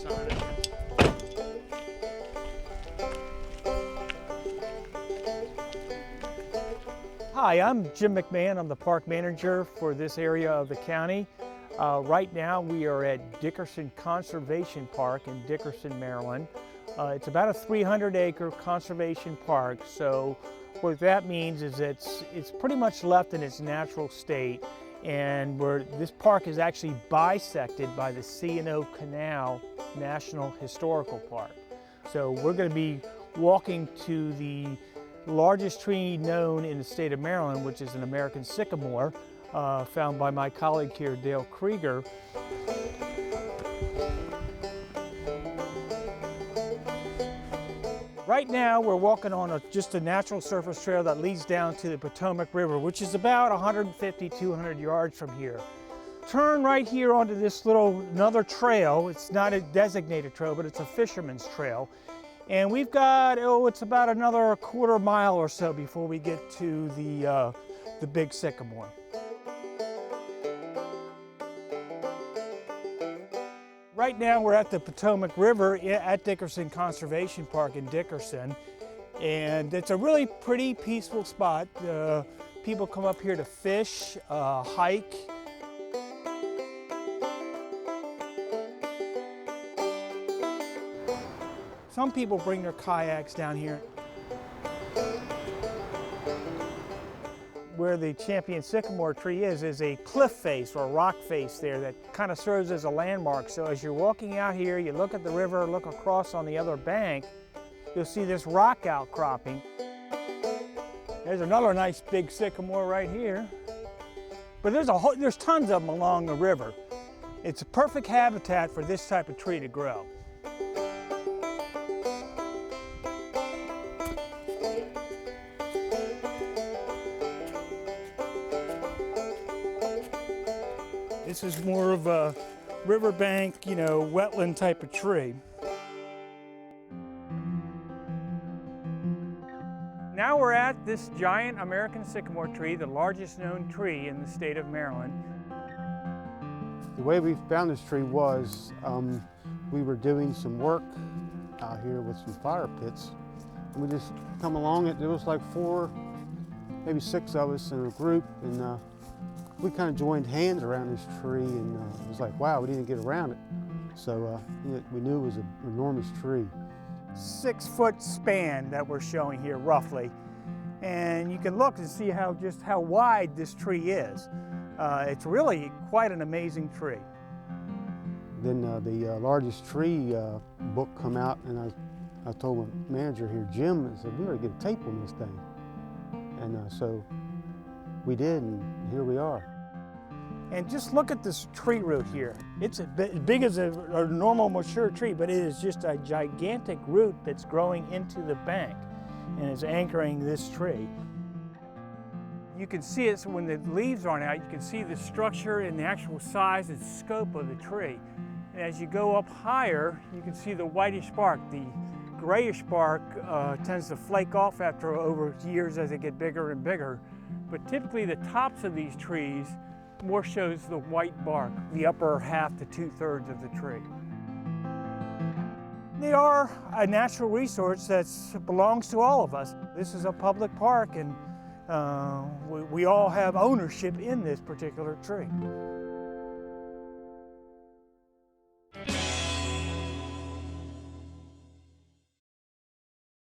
sign it. Hi, I'm Jim McMahon. I'm the park manager for this area of the county. Right now we are at Dickerson Conservation Park in Dickerson, Maryland. It's about a 300-acre conservation park, so what that means is it's pretty much left in its natural state, and this park is actually bisected by the C&O Canal National Historical Park. So we're going to be walking to the largest tree known in the state of Maryland, which is an American sycamore, found by my colleague here, Dale Krieger. Right now, we're walking on just a natural surface trail that leads down to the Potomac River, which is about 150, 200 yards from here. Turn right here onto this another trail. It's not a designated trail, but it's a fisherman's trail. And we've got, it's about another quarter mile or so before we get to the big sycamore. Right now we're at the Potomac River at Dickerson Conservation Park in Dickerson. And it's a really pretty peaceful spot. People come up here to fish, hike. Some people bring their kayaks down here. Where the champion sycamore tree is a cliff face or rock face there that kind of serves as a landmark. So as you're walking out here, you look at the river, look across on the other bank, you'll see this rock outcropping. There's another nice big sycamore right here. But there's tons of them along the river. It's a perfect habitat for this type of tree to grow. This is more of a riverbank, wetland type of tree. Now we're at this giant American sycamore tree, the largest known tree in the state of Maryland. The way we found this tree was we were doing some work out here with some fire pits. And we just come along it. There was like 4, maybe 6 of us in a group, and we kind of joined hands around this tree, and it was like, wow, we need to get around it. So we knew it was an enormous tree. 6-foot span that we're showing here roughly. And you can look and see just how wide this tree is. It's really quite an amazing tree. Then the largest tree book come out, and I told my manager here, Jim, I said, we ought to get a tape on this thing. And so we did, and here we are. And just look at this tree root here. It's as big as a normal mature tree, but it is just a gigantic root that's growing into the bank and is anchoring this tree. You can see it when the leaves aren't out. You can see the structure and the actual size and scope of the tree. And as you go up higher, you can see the whitish bark. The grayish bark tends to flake off over years as they get bigger and bigger. But typically the tops of these trees more shows the white bark, the upper half to 2/3 of the tree. They are a natural resource that belongs to all of us. This is a public park, and we all have ownership in this particular tree.